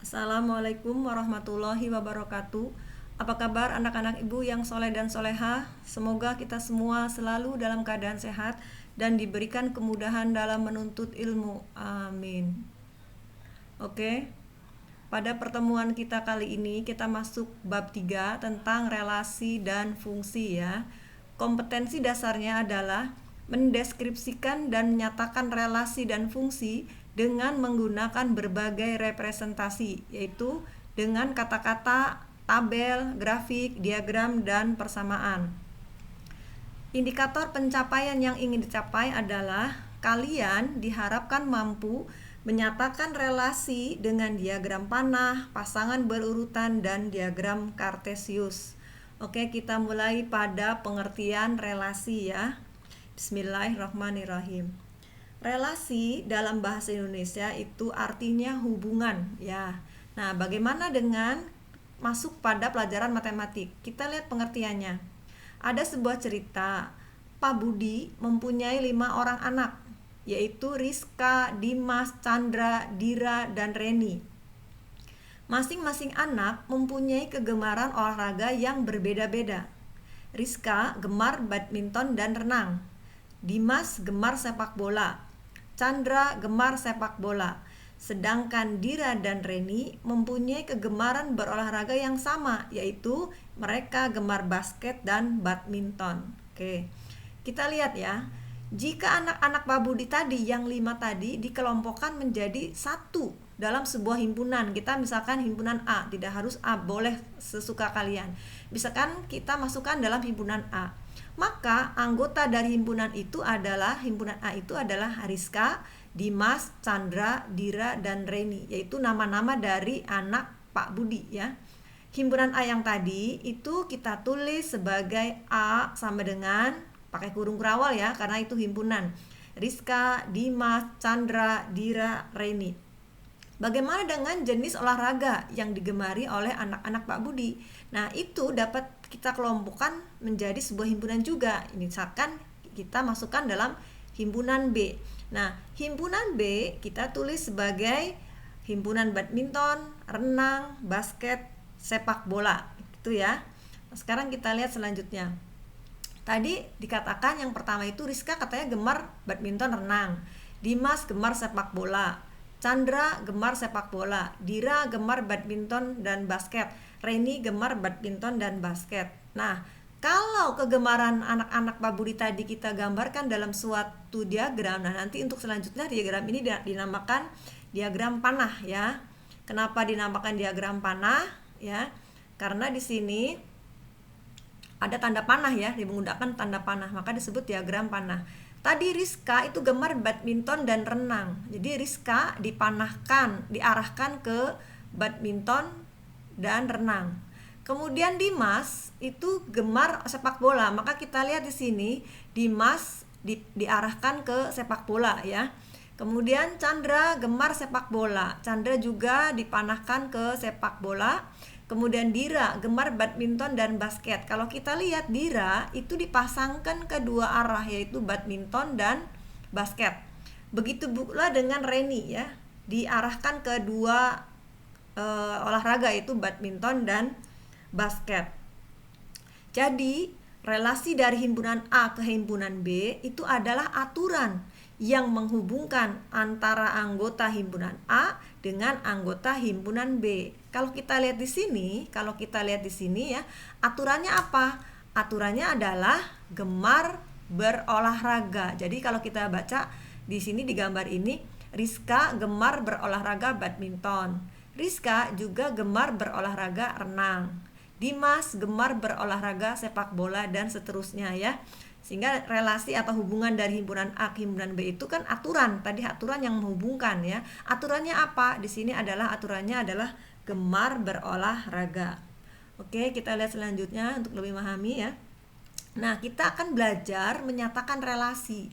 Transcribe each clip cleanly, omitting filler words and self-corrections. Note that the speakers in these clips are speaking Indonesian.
Assalamualaikum warahmatullahi wabarakatuh. Apa kabar anak-anak ibu yang soleh dan solehah? Semoga kita semua selalu dalam keadaan sehat dan diberikan kemudahan dalam menuntut ilmu. Amin. Oke, pada pertemuan kita kali ini kita masuk bab 3 tentang relasi dan fungsi ya. Kompetensi dasarnya adalah mendeskripsikan dan menyatakan relasi dan fungsi dengan menggunakan berbagai representasi, yaitu dengan kata-kata, tabel, grafik, diagram, dan persamaan. Indikator pencapaian yang ingin dicapai adalah kalian diharapkan mampu menyatakan relasi dengan diagram panah, pasangan berurutan, dan diagram Kartesius. Oke, kita mulai pada pengertian relasi ya. Bismillahirrahmanirrahim. Relasi dalam bahasa Indonesia itu artinya hubungan ya. Nah, bagaimana dengan masuk pada pelajaran matematik? Kita lihat pengertiannya. Ada sebuah cerita, Pak Budi mempunyai 5 orang anak, yaitu Rizka, Dimas, Chandra, Dira, dan Reni. Masing-masing anak mempunyai kegemaran olahraga yang berbeda-beda. Rizka gemar badminton dan renang. Dimas gemar sepak bola. Chandra gemar sepak bola. Sedangkan Dira dan Reni mempunyai kegemaran berolahraga yang sama, yaitu mereka gemar basket dan badminton. Oke, kita lihat ya. Jika anak-anak Pak Budi tadi yang 5 tadi dikelompokkan menjadi satu dalam sebuah himpunan, kita misalkan himpunan A, tidak harus A, boleh sesuka kalian. Misalkan kita masukkan dalam himpunan A, maka anggota dari himpunan A itu adalah Rizka, Dimas, Chandra, Dira, dan Reni, yaitu nama-nama dari anak Pak Budi ya. Himpunan A yang tadi itu kita tulis sebagai A sama dengan pakai kurung kerawal ya, karena itu himpunan. Rizka, Dimas, Chandra, Dira, Reni. Bagaimana dengan jenis olahraga yang digemari oleh anak-anak Pak Budi? Nah, itu dapat kita kelompokkan menjadi sebuah himpunan juga. Misalkan kita masukkan dalam himpunan B. Nah, himpunan B kita tulis sebagai himpunan badminton, renang, basket, sepak bola. Itu ya. Nah, sekarang kita lihat selanjutnya. Tadi dikatakan yang pertama itu Rizka katanya gemar badminton, renang. Dimas gemar sepak bola. Chandra gemar sepak bola. Dira gemar badminton dan basket. Reni gemar badminton dan basket. Nah, kalau kegemaran anak-anak Pak Budi tadi kita gambarkan dalam suatu diagram, nah nanti untuk selanjutnya diagram ini dinamakan diagram panah ya. Kenapa dinamakan diagram panah ya? Karena di sini ada tanda panah ya, menggunakan tanda panah, maka disebut diagram panah. Tadi Rizka itu gemar badminton dan renang. Jadi Rizka diarahkan ke badminton dan renang. Kemudian Dimas itu gemar sepak bola, maka kita lihat di sini Dimas diarahkan ke sepak bola ya. Kemudian Chandra gemar sepak bola. Chandra juga dipanahkan ke sepak bola. Kemudian Dira gemar badminton dan basket. Kalau kita lihat Dira itu dipasangkan ke dua arah, yaitu badminton dan basket. Begitu pula dengan Reni ya, diarahkan ke dua olahraga, yaitu badminton dan basket. Jadi relasi dari himpunan A ke himpunan B itu adalah aturan yang menghubungkan antara anggota himpunan A dengan anggota himpunan B. Kalau kita lihat di sini ya, aturannya apa? Aturannya adalah gemar berolahraga. Jadi kalau kita baca di sini di gambar ini, Rizka gemar berolahraga badminton. Rizka juga gemar berolahraga renang. Dimas gemar berolahraga sepak bola dan seterusnya ya. Sehingga relasi atau hubungan dari himpunan A ke himpunan B itu kan aturan. Tadi aturan yang menghubungkan ya. Aturannya apa? Di sini aturannya adalah gemar berolahraga. Oke, kita lihat selanjutnya untuk lebih memahami ya. Nah, kita akan belajar menyatakan relasi.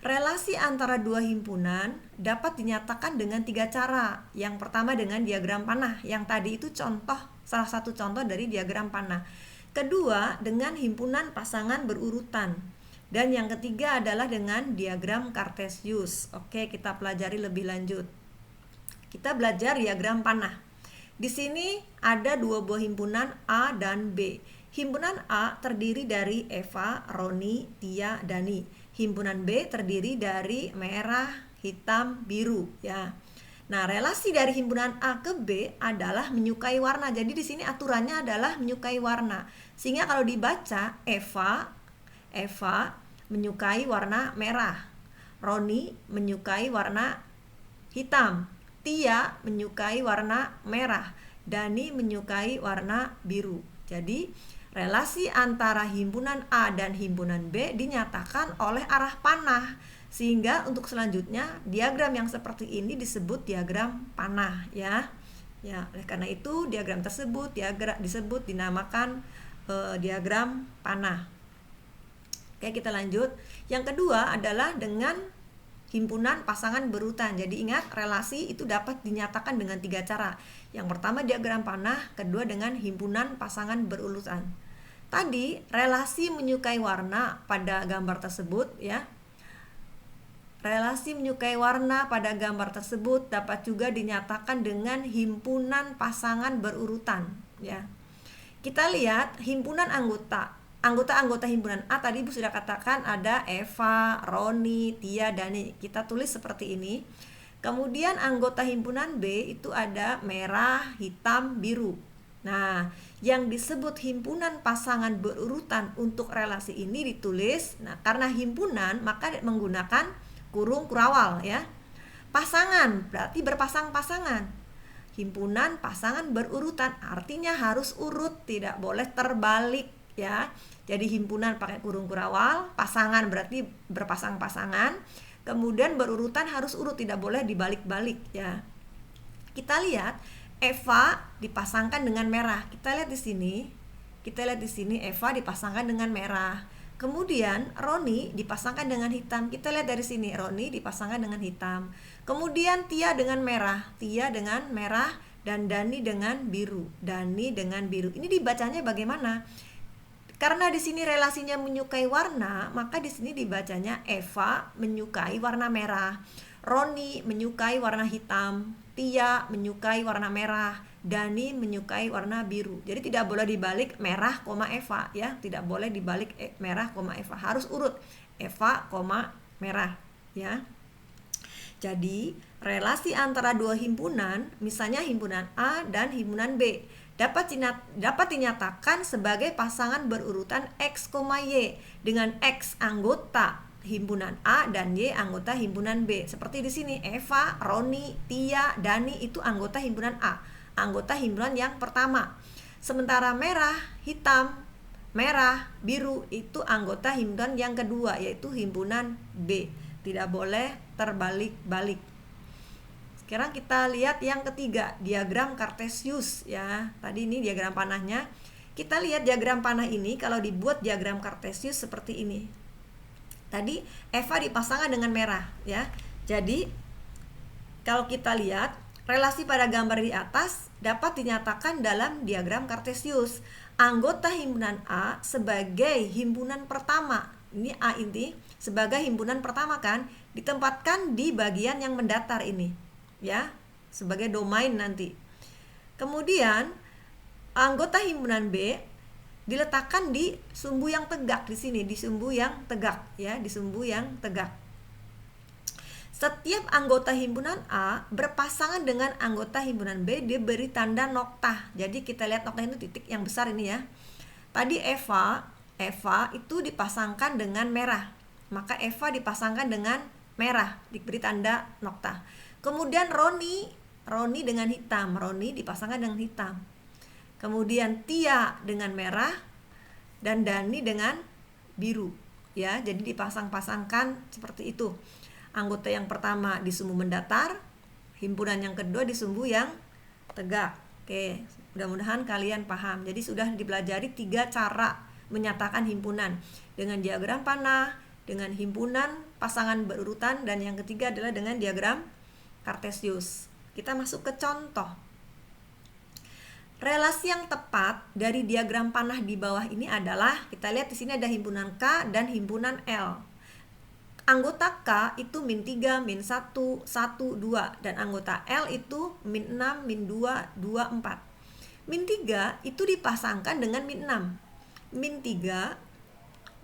Relasi antara dua himpunan dapat dinyatakan dengan 3 cara. Yang pertama dengan diagram panah. Yang tadi itu salah satu contoh dari diagram panah. Kedua dengan himpunan pasangan berurutan. Dan yang ketiga adalah dengan diagram Kartesius. Oke, kita pelajari lebih lanjut. Kita belajar diagram panah. Di sini ada dua buah himpunan A dan B. Himpunan A terdiri dari Eva, Roni, Tia, Dani. Himpunan B terdiri dari merah, hitam, biru ya. Nah, relasi dari himpunan A ke B adalah menyukai warna. Jadi di sini aturannya adalah menyukai warna. Sehingga kalau dibaca Eva menyukai warna merah. Roni menyukai warna hitam. Tia menyukai warna merah, Dani menyukai warna biru. Jadi, relasi antara himpunan A dan himpunan B dinyatakan oleh arah panah. Sehingga untuk selanjutnya, diagram yang seperti ini disebut diagram panah ya. Ya, oleh karena itu diagram tersebut disebut dinamakan diagram panah. Oke, kita lanjut. Yang kedua adalah dengan himpunan pasangan berurutan. Jadi ingat, relasi itu dapat dinyatakan dengan 3 cara. Yang pertama diagram panah, kedua dengan himpunan pasangan berurutan. Tadi relasi menyukai warna pada gambar tersebut ya. Relasi menyukai warna pada gambar tersebut dapat juga dinyatakan dengan himpunan pasangan berurutan ya. Kita lihat himpunan anggota himpunan A tadi Ibu sudah katakan ada Eva, Roni, Tia, Dani. Kita tulis seperti ini. Kemudian anggota himpunan B itu ada merah, hitam, biru. Nah, yang disebut himpunan pasangan berurutan untuk relasi ini ditulis. Nah, karena himpunan maka menggunakan kurung kurawal ya. Pasangan berarti berpasang-pasangan. Himpunan pasangan berurutan artinya harus urut, tidak boleh terbalik ya. Jadi himpunan pakai kurung kurawal, pasangan berarti berpasang-pasangan, kemudian berurutan harus urut, tidak boleh dibalik-balik ya. Kita lihat Eva dipasangkan dengan merah. Kita lihat di sini Eva dipasangkan dengan merah. Kemudian Roni dipasangkan dengan hitam. Kita lihat dari sini Roni dipasangkan dengan hitam. Kemudian Tia dengan merah, dan Dani dengan biru. Ini dibacanya bagaimana? Karena di sini relasinya menyukai warna, maka di sini dibacanya Eva menyukai warna merah, Roni menyukai warna hitam, Tia menyukai warna merah, Dani menyukai warna biru. Jadi tidak boleh dibalik merah, Eva ya, tidak boleh dibalik merah, Eva. Harus urut Eva, merah ya. Jadi relasi antara dua himpunan, misalnya himpunan A dan himpunan B, dapat dinyatakan sebagai pasangan berurutan X, Y dengan X anggota himpunan A dan Y anggota himpunan B. Seperti di sini Eva, Roni, Tia, Dani itu anggota himpunan A, anggota himpunan yang pertama. Sementara merah, hitam, merah, biru itu anggota himpunan yang kedua, yaitu himpunan B. Tidak boleh terbalik-balik. Sekarang kita lihat yang ketiga, diagram Cartesius ya. Tadi ini diagram panahnya. Kita lihat diagram panah ini kalau dibuat diagram Cartesius seperti ini. Tadi Eva dipasangkan dengan merah ya. Jadi kalau kita lihat relasi pada gambar di atas dapat dinyatakan dalam diagram Cartesius. Anggota himpunan A sebagai himpunan pertama. Ini A ini sebagai himpunan pertama kan, ditempatkan di bagian yang mendatar ini. Ya, sebagai domain nanti. Kemudian anggota himpunan B diletakkan di sumbu yang tegak di sini, di sumbu yang tegak ya, di sumbu yang tegak. Setiap anggota himpunan A berpasangan dengan anggota himpunan B diberi tanda noktah. Jadi kita lihat noktah itu titik yang besar ini ya. Tadi Eva itu dipasangkan dengan merah. Maka Eva dipasangkan dengan merah, diberi tanda noktah. Kemudian Roni dengan hitam, Roni dipasangkan dengan hitam. Kemudian Tia dengan merah dan Dani dengan biru ya. Jadi dipasang-pasangkan seperti itu. Anggota yang pertama di sumbu mendatar, himpunan yang kedua di sumbu yang tegak. Oke, mudah-mudahan kalian paham. Jadi sudah dipelajari 3 cara menyatakan himpunan, dengan diagram panah, dengan himpunan pasangan berurutan, dan yang ketiga adalah dengan diagram Cartesius. Kita masuk ke contoh. Relasi yang tepat dari diagram panah di bawah ini adalah, kita lihat di sini ada himpunan K dan himpunan L. Anggota K itu min 3, min 1, 1, 2. Dan anggota L itu min 6, min 2, 2, 4. Min 3 itu dipasangkan dengan min 6.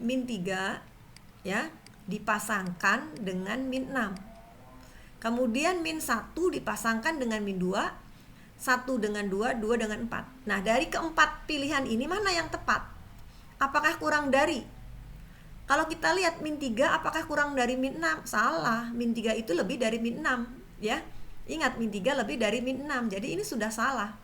Min 3 ya, dipasangkan dengan min 6. Kemudian min 1 dipasangkan dengan min 2, 1 dengan 2, 2 dengan 4. Nah, dari keempat pilihan ini mana yang tepat? Apakah kurang dari? Kalau kita lihat min 3 apakah kurang dari min 6? Salah, min 3 itu lebih dari min 6 ya. Ingat, min 3 lebih dari min 6. Jadi ini sudah salah.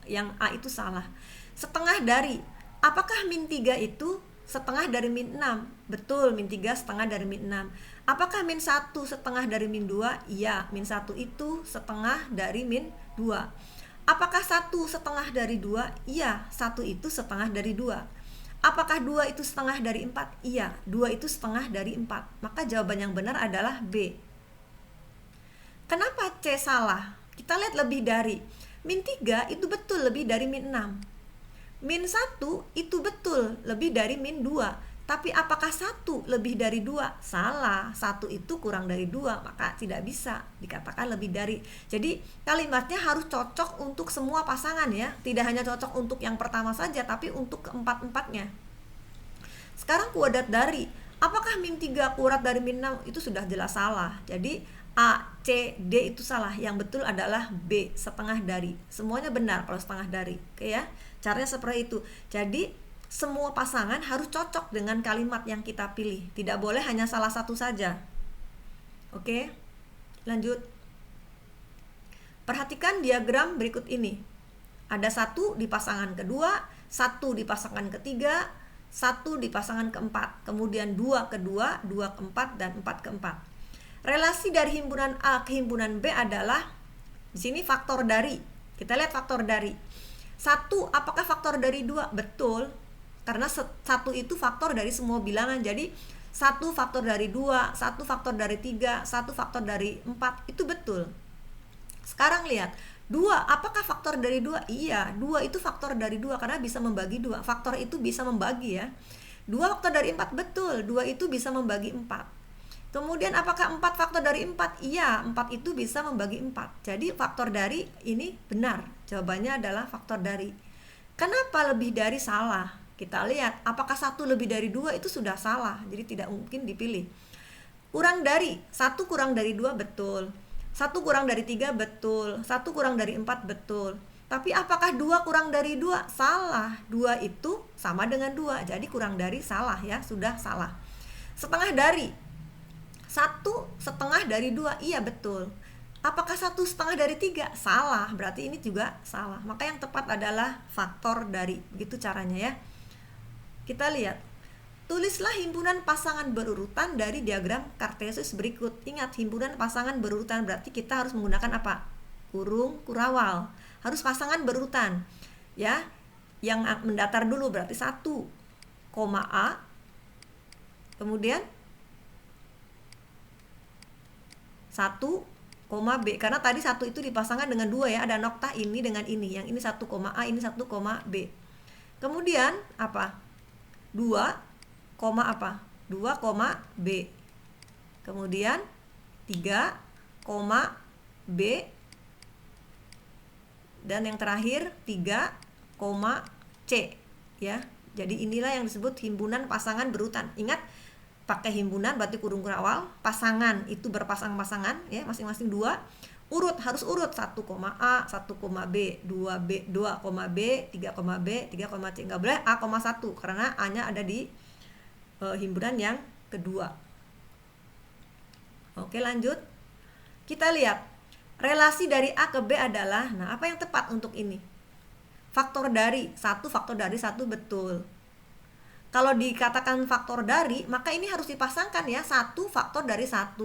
Yang A itu salah. Setengah dari. Apakah min 3 itu setengah dari min 6? Betul, min 3 setengah dari min 6. Apakah min 1 setengah dari min 2? Iya, min 1 itu setengah dari min 2. Apakah 1 setengah dari 2? Iya, 1 itu setengah dari 2. Apakah 2 itu setengah dari 4? Iya, 2 itu setengah dari 4. Maka jawaban yang benar adalah B. Kenapa C salah? Kita lihat lebih dari. Min 3 itu betul lebih dari min 6. Min 1 itu betul lebih dari min 2. Tapi apakah 1 lebih dari 2? Salah, 1 itu kurang dari 2, maka tidak bisa dikatakan lebih dari. Jadi kalimatnya harus cocok untuk semua pasangan ya. Tidak hanya cocok untuk yang pertama saja, tapi untuk keempat-empatnya. Sekarang kuadrat dari. Apakah min 3 kuadrat dari min 6? Itu sudah jelas salah. Jadi A, C, D itu salah. Yang betul adalah B, setengah dari. Semuanya benar kalau setengah dari. Oke ya. Caranya seperti itu. Jadi semua pasangan harus cocok dengan kalimat yang kita pilih. Tidak boleh hanya salah satu saja. Oke, lanjut. Perhatikan diagram berikut ini. Ada 1 di pasangan kedua, 1 di pasangan ketiga, 1 di pasangan keempat. Kemudian 2 kedua, 2 keempat, dan 4 keempat. Relasi dari himpunan A ke himpunan B adalah, di sini faktor dari. Kita lihat faktor dari. 1, apakah faktor dari 2? Betul. Karena 1 itu faktor dari semua bilangan. Jadi 1 faktor dari 2, 1 faktor dari 3, 1 faktor dari 4. Itu betul. Sekarang lihat 2, apakah faktor dari 2? Iya, 2 itu faktor dari 2 karena bisa membagi 2. Faktor itu bisa membagi ya. 2 faktor dari 4, betul. 2 itu bisa membagi 4. Kemudian apakah 4 faktor dari 4? Iya, 4 itu bisa membagi 4. Jadi faktor dari ini benar. Jawabannya adalah faktor dari. Kenapa lebih dari salah? Kita lihat, apakah 1 lebih dari 2 itu sudah salah, jadi tidak mungkin dipilih. Kurang dari, 1 kurang dari 2 betul, 1 kurang dari 3 betul, 1 kurang dari 4 betul. Tapi apakah 2 kurang dari 2? Salah, 2 itu sama dengan 2, jadi kurang dari salah ya, sudah salah. Setengah dari, 1 setengah dari 2, iya betul. Apakah 1 setengah dari 3? Salah, berarti ini juga salah. Maka yang tepat adalah faktor dari, begitu caranya ya. Kita lihat, tulislah himpunan pasangan berurutan dari diagram Kartesius berikut. Ingat, himpunan pasangan berurutan berarti kita harus menggunakan apa? Kurung kurawal. Harus pasangan berurutan. Ya, yang mendatar dulu berarti 1, A. Kemudian 1, B. Karena tadi 1 itu dipasangkan dengan 2 ya, ada noktah ini dengan ini. Yang ini 1, A, ini 1, B. Kemudian apa? 2, apa? 2, B. Kemudian 3, B. Dan yang terakhir 3, C. Ya. Jadi inilah yang disebut himpunan pasangan berurutan. Ingat, pakai himpunan berarti kurung kurawal, pasangan itu berpasang-pasangan ya, masing-masing 2. Urut harus urut 1, A, 1, B, 2, B, 2, B, 3, B, 3, C. Nggak boleh A, 1 karena A-nya ada di himpunan yang kedua. Oke, lanjut. Kita lihat relasi dari A ke B adalah, nah apa yang tepat untuk ini? Faktor dari 1, faktor dari 1 betul. Kalau dikatakan faktor dari, maka ini harus dipasangkan ya, 1 faktor dari 1,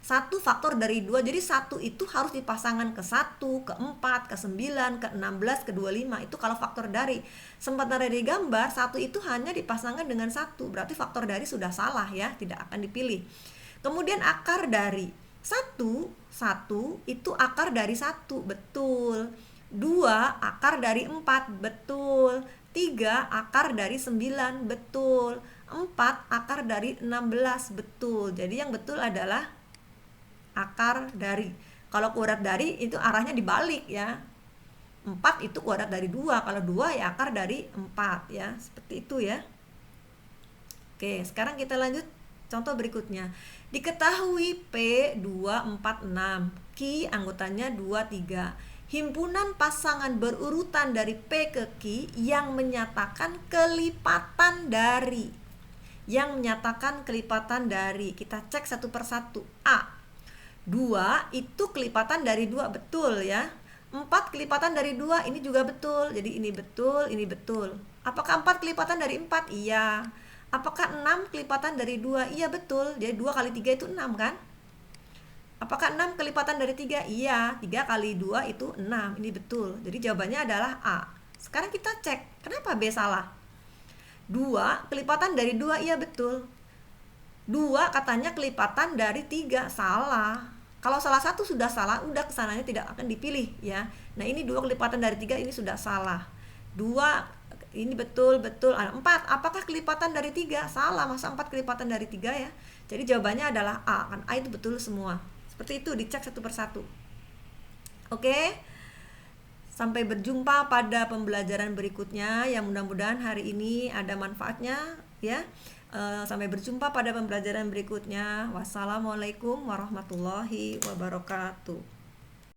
1 faktor dari 2. Jadi 1 itu harus dipasangkan ke 1, ke 4, ke 9, ke 16, ke 25. Itu kalau faktor dari. Sementara di gambar, 1 itu hanya dipasangkan dengan 1. Berarti faktor dari sudah salah ya, tidak akan dipilih. Kemudian akar dari 1 itu akar dari 1, betul. 2 akar dari 4, betul. 3 akar dari 9, betul. 4 akar dari 16, betul. Jadi yang betul adalah akar dari. Kalau kuadrat dari itu arahnya dibalik ya. 4 itu kuadrat dari 2, kalau 2 ya akar dari 4 ya. Seperti itu ya. Oke, sekarang kita lanjut contoh berikutnya. Diketahui P246, Q anggotanya 23. Himpunan pasangan berurutan dari P ke Q yang menyatakan kelipatan dari. Kita cek satu persatu. A, 2 itu kelipatan dari 2, betul ya. 4 kelipatan dari 2, ini juga betul. Jadi ini betul, ini betul. Apakah 4 kelipatan dari 4? Iya. Apakah 6 kelipatan dari 2? Iya, betul. Jadi 2 kali 3 itu 6 kan? Apakah 6 kelipatan dari 3? Iya. 3 kali 2 itu 6. Ini betul. Jadi jawabannya adalah A. Sekarang kita cek. Kenapa B salah? 2 kelipatan dari 2, iya betul. 2 katanya kelipatan dari 3, salah. Kalau salah satu sudah salah, udah kesananya tidak akan dipilih ya. Nah ini 2 kelipatan dari 3, ini sudah salah. 2 ini betul. 4 apakah kelipatan dari 3? Salah, masa 4 kelipatan dari 3 ya. Jadi jawabannya adalah A, kan A itu betul semua. Seperti itu, dicek satu persatu. Oke, sampai berjumpa pada pembelajaran berikutnya yang mudah-mudahan hari ini ada manfaatnya ya. Sampai berjumpa pada pembelajaran berikutnya. Wassalamualaikum warahmatullahi wabarakatuh.